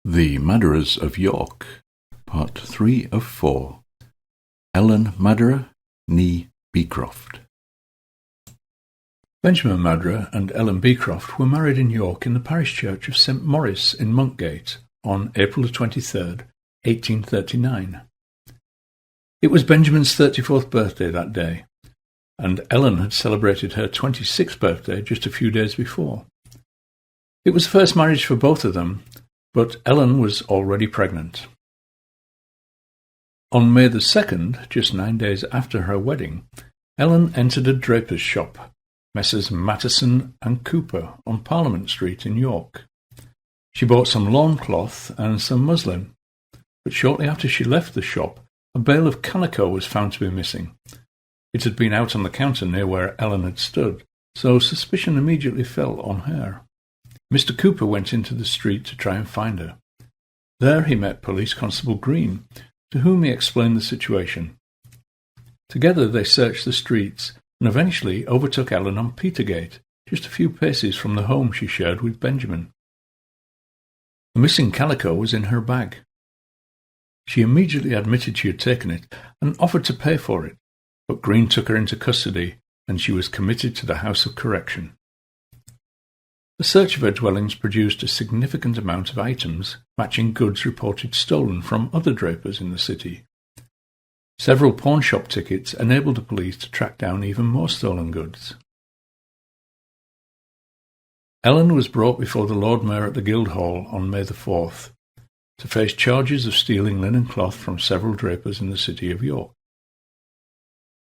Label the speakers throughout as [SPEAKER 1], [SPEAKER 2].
[SPEAKER 1] The Madderahs of York, Part 3 of 4. Ellen Madderah, née Beecroft.
[SPEAKER 2] Benjamin Madderah and Ellen Beecroft were married in York in the parish church of St. Maurice in Monkgate on April 23rd, 1839. It was Benjamin's 34th birthday that day, and Ellen had celebrated her 26th birthday just a few days before. It was the first marriage for both of them, but Ellen was already pregnant. On May the 2nd, just 9 days after her wedding, Ellen entered a draper's shop, Messrs. Matterson and Cooper, on Parliament Street in York. She bought some lawn cloth and some muslin, but shortly after she left the shop, a bale of calico was found to be missing. It had been out on the counter near where Ellen had stood, so suspicion immediately fell on her. Mr. Cooper went into the street to try and find her. There he met Police Constable Green, to whom he explained the situation. Together they searched the streets and eventually overtook Ellen on Petergate, just a few paces from the home she shared with Benjamin. The missing calico was in her bag. She immediately admitted she had taken it and offered to pay for it, but Green took her into custody and she was committed to the House of Correction. The search of her dwellings produced a significant amount of items matching goods reported stolen from other drapers in the city. Several pawnshop tickets enabled the police to track down even more stolen goods. Ellen was brought before the Lord Mayor at the Guildhall on May the 4th to face charges of stealing linen cloth from several drapers in the city of York.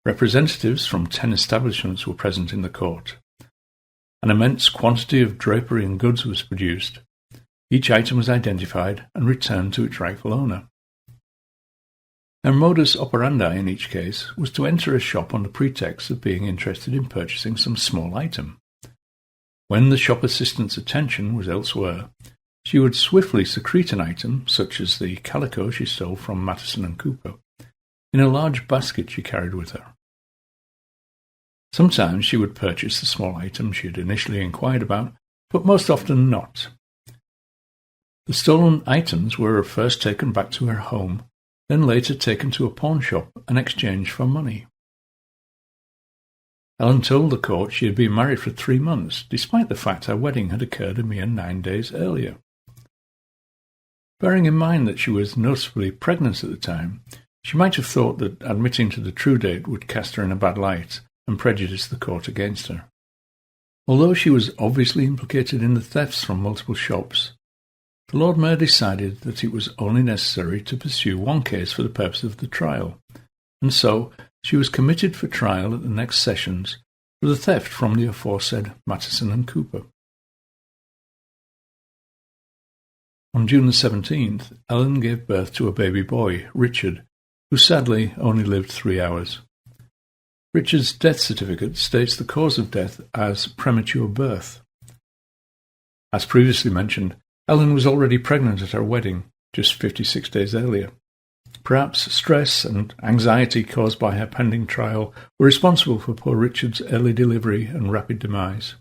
[SPEAKER 2] Representatives from 10 establishments were present in the court. An immense quantity of drapery and goods was produced. Each item was identified and returned to its rightful owner. Their modus operandi in each case was to enter a shop on the pretext of being interested in purchasing some small item. When the shop assistant's attention was elsewhere, she would swiftly secrete an item, such as the calico she stole from Matterson and Cooper, in a large basket she carried with her. Sometimes she would purchase the small item she had initially inquired about, but most often not. The stolen items were first taken back to her home, then later taken to a pawnshop and exchanged for money. Ellen told the court she had been married for 3 months, despite the fact her wedding had occurred a mere 9 days earlier. Bearing in mind that she was noticeably pregnant at the time, she might have thought that admitting to the true date would cast her in a bad light and prejudice the court against her. Although she was obviously implicated in the thefts from multiple shops, the Lord Mayor decided that it was only necessary to pursue one case for the purpose of the trial, and so she was committed for trial at the next sessions for the theft from the aforesaid Matterson and Cooper. On June the 17th, Ellen gave birth to a baby boy, Richard, who sadly only lived 3 hours. Richard's death certificate states the cause of death as premature birth. As previously mentioned, Ellen was already pregnant at her wedding, just 56 days earlier. Perhaps stress and anxiety caused by her pending trial were responsible for poor Richard's early delivery and rapid demise.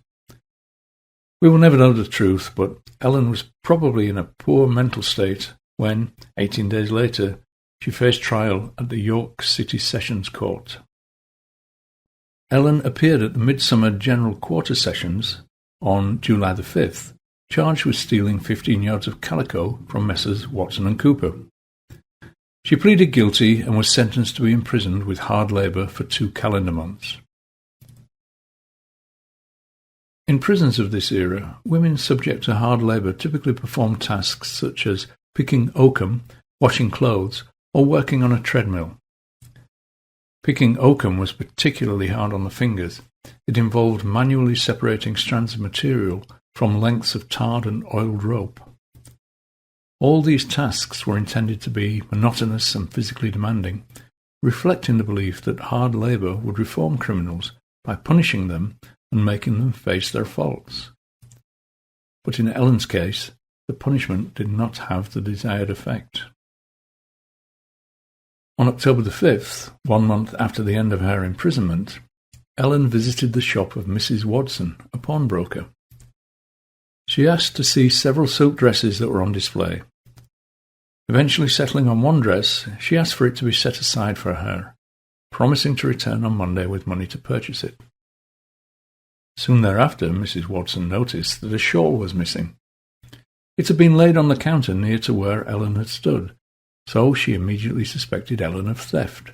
[SPEAKER 2] We will never know the truth, but Ellen was probably in a poor mental state when, 18 days later, she faced trial at the York City Sessions Court. Ellen appeared at the Midsummer General Quarter Sessions on July the 5th, charged with stealing 15 yards of calico from Messrs. Watson and Cooper. She pleaded guilty and was sentenced to be imprisoned with hard labour for 2 calendar months. In prisons of this era, women subject to hard labour typically perform tasks such as picking oakum, washing clothes, or working on a treadmill. Picking oakum was particularly hard on the fingers. It involved manually separating strands of material from lengths of tarred and oiled rope. All these tasks were intended to be monotonous and physically demanding, reflecting the belief that hard labour would reform criminals by punishing them and making them face their faults. But in Ellen's case, the punishment did not have the desired effect. On October the 5th, 1 month after the end of her imprisonment, Ellen visited the shop of Mrs. Watson, a pawnbroker. She asked to see several silk dresses that were on display, Eventually settling on one dress, she asked for it to be set aside for her, promising to return on Monday with money to purchase it. Soon thereafter, Mrs. Watson noticed that a shawl was missing. It had been laid on the counter near to where Ellen had stood, so she immediately suspected Ellen of theft.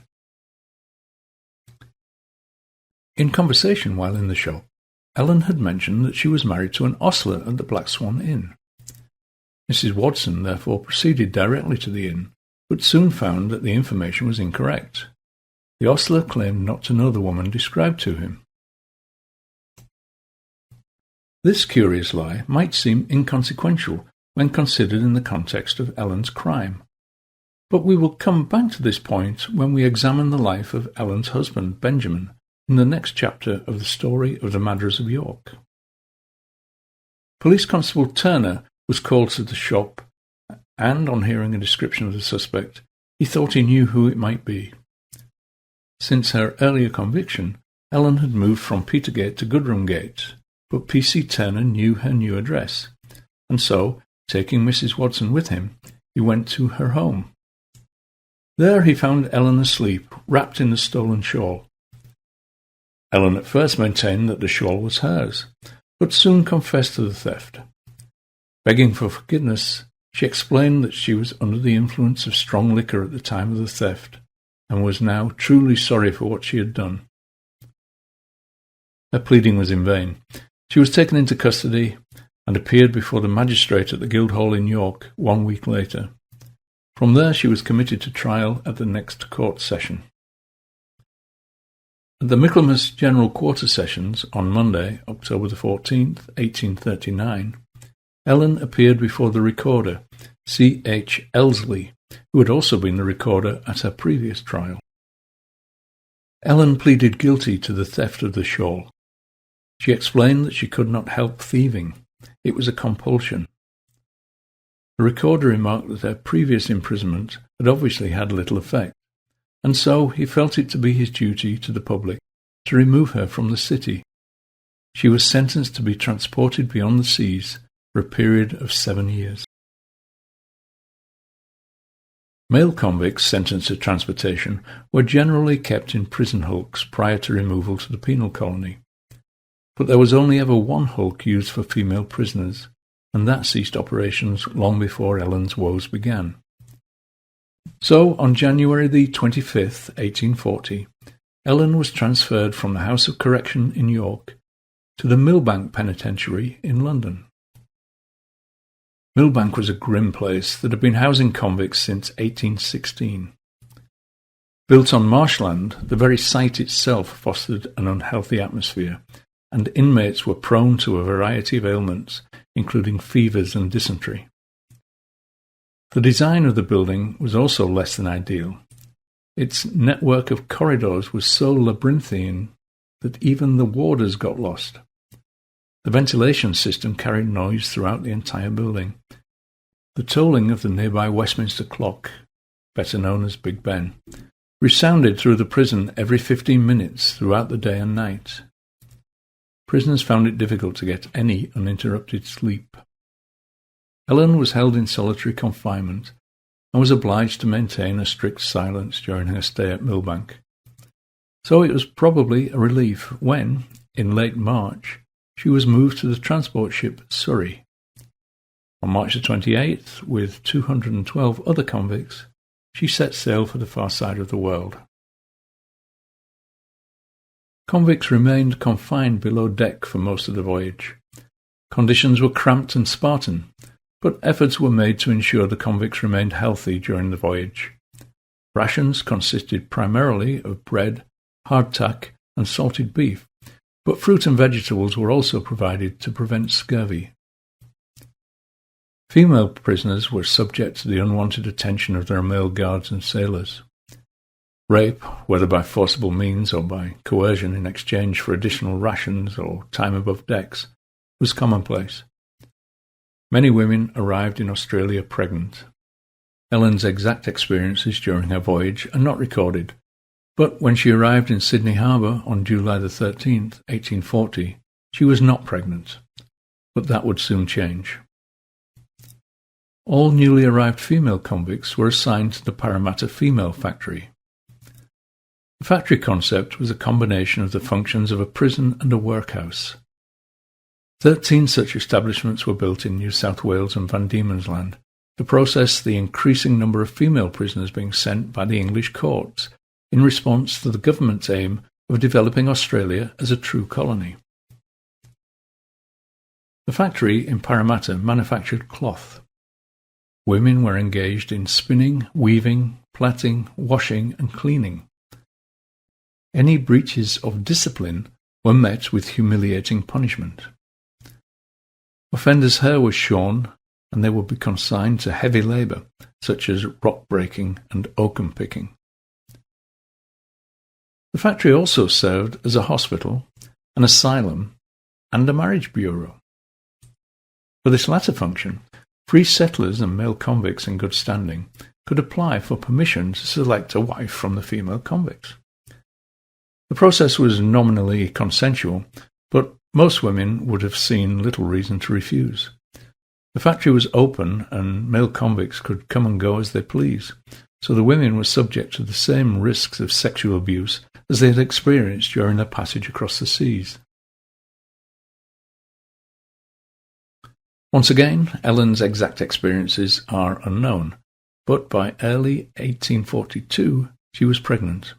[SPEAKER 2] In conversation while in the shop, Ellen had mentioned that she was married to an ostler at the Black Swan Inn. Mrs. Watson therefore proceeded directly to the inn, but soon found that the information was incorrect. The ostler claimed not to know the woman described to him. This curious lie might seem inconsequential when considered in the context of Ellen's crime, but we will come back to this point when we examine the life of Ellen's husband, Benjamin, in the next chapter of the story of the Madderahs of York. Police Constable Turner was called to the shop, and on hearing a description of the suspect, he thought he knew who it might be. Since her earlier conviction, Ellen had moved from Petergate to Goodramgate, but P.C. Turner knew her new address, and so, taking Mrs. Watson with him, he went to her home. There he found Ellen asleep, wrapped in the stolen shawl. Ellen at first maintained that the shawl was hers, but soon confessed to the theft. Begging for forgiveness, she explained that she was under the influence of strong liquor at the time of the theft, and was now truly sorry for what she had done. Her pleading was in vain. She was taken into custody and appeared before the magistrate at the Guildhall in York 1 week later. From there she was committed to trial at the next court session. At the Michaelmas General Quarter Sessions on Monday, October the 14th, 1839, Ellen appeared before the recorder, C. H. Elsley, who had also been the recorder at her previous trial. Ellen pleaded guilty to the theft of the shawl. She explained that she could not help thieving. It was a compulsion. The recorder remarked that her previous imprisonment had obviously had little effect, and so he felt it to be his duty to the public to remove her from the city. She was sentenced to be transported beyond the seas for a period of 7 years. Male convicts sentenced to transportation were generally kept in prison hulks prior to removal to the penal colony. But there was only ever one hulk used for female prisoners, and that ceased operations long before Ellen's woes began. So, on January the 25th, 1840, Ellen was transferred from the House of Correction in York to the Millbank Penitentiary in London. Millbank was a grim place that had been housing convicts since 1816. Built on marshland, the very site itself fostered an unhealthy atmosphere, and inmates were prone to a variety of ailments, including fevers and dysentery. The design of the building was also less than ideal. Its network of corridors was so labyrinthine that even the warders got lost. The ventilation system carried noise throughout the entire building. The tolling of the nearby Westminster clock, better known as Big Ben, resounded through the prison every 15 minutes throughout the day and night. Prisoners found it difficult to get any uninterrupted sleep. Ellen was held in solitary confinement and was obliged to maintain a strict silence during her stay at Millbank. So it was probably a relief when, in late March, she was moved to the transport ship Surrey. On March the 28th, with 212 other convicts, she set sail for the far side of the world. Convicts remained confined below deck for most of the voyage. Conditions were cramped and Spartan, but efforts were made to ensure the convicts remained healthy during the voyage. Rations consisted primarily of bread, hardtack, and salted beef, but fruit and vegetables were also provided to prevent scurvy. Female prisoners were subject to the unwanted attention of their male guards and sailors. Rape, whether by forcible means or by coercion in exchange for additional rations or time above decks, was commonplace. Many women arrived in Australia pregnant. Ellen's exact experiences during her voyage are not recorded, but when she arrived in Sydney Harbour on July the 13th, 1840, she was not pregnant. But that would soon change. All newly arrived female convicts were assigned to the Parramatta Female Factory. The factory concept was a combination of the functions of a prison and a workhouse. 13 such establishments were built in New South Wales and Van Diemen's Land to process the increasing number of female prisoners being sent by the English courts in response to the government's aim of developing Australia as a true colony. The factory in Parramatta manufactured cloth. Women were engaged in spinning, weaving, plaiting, washing and cleaning. Any breaches of discipline were met with humiliating punishment. Offenders' hair was shorn and they would be consigned to heavy labour, such as rock breaking and oakum picking. The factory also served as a hospital, an asylum, and a marriage bureau. For this latter function, free settlers and male convicts in good standing could apply for permission to select a wife from the female convicts. The process was nominally consensual, but most women would have seen little reason to refuse. The factory was open and male convicts could come and go as they pleased, so the women were subject to the same risks of sexual abuse as they had experienced during their passage across the seas. Once again, Ellen's exact experiences are unknown, but by early 1842 she was pregnant.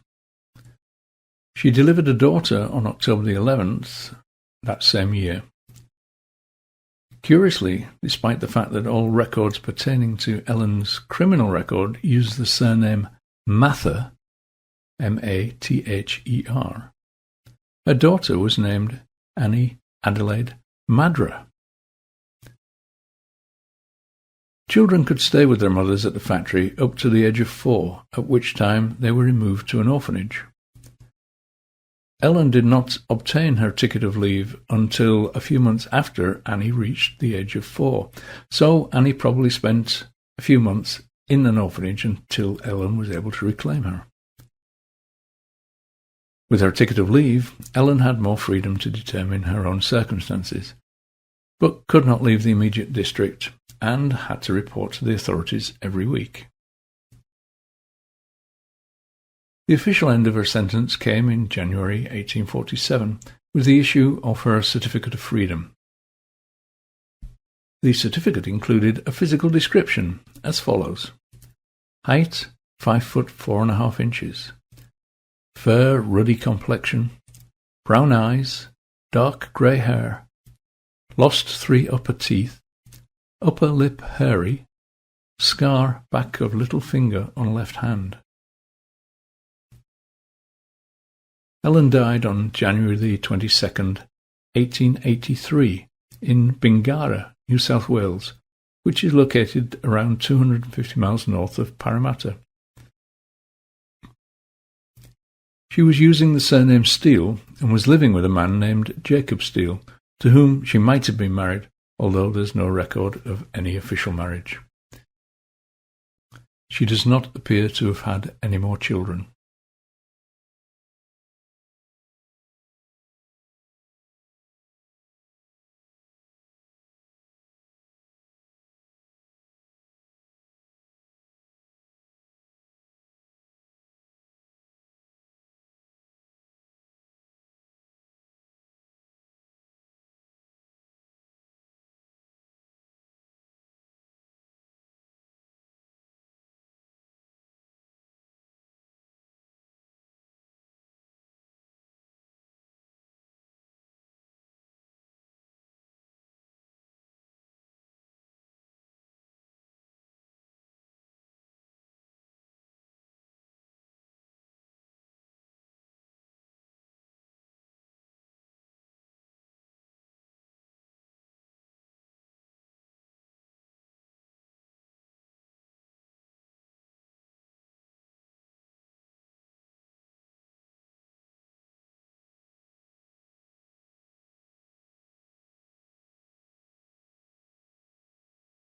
[SPEAKER 2] She delivered a daughter on October the 11th that same year. Curiously, despite the fact that all records pertaining to Ellen's criminal record use the surname Mather, M-A-T-H-E-R, her daughter was named Annie Adelaide Madderah. Children could stay with their mothers at the factory up to the age of 4, at which time they were removed to an orphanage. Ellen did not obtain her ticket of leave until a few months after Annie reached the age of 4, so Annie probably spent a few months in an orphanage until Ellen was able to reclaim her. With her ticket of leave, Ellen had more freedom to determine her own circumstances, but could not leave the immediate district and had to report to the authorities every week. The official end of her sentence came in January 1847 with the issue of her Certificate of Freedom. The certificate included a physical description as follows: height 5 foot 4.5 inches, fair ruddy complexion, brown eyes, dark grey hair, lost 3 upper teeth, upper lip hairy, scar back of little finger on left hand. Ellen died on January the 22nd, 1883, in Bingara, New South Wales, which is located around 250 miles north of Parramatta. She was using the surname Steele and was living with a man named Jacob Steele, to whom she might have been married, although there's no record of any official marriage. She does not appear to have had any more children.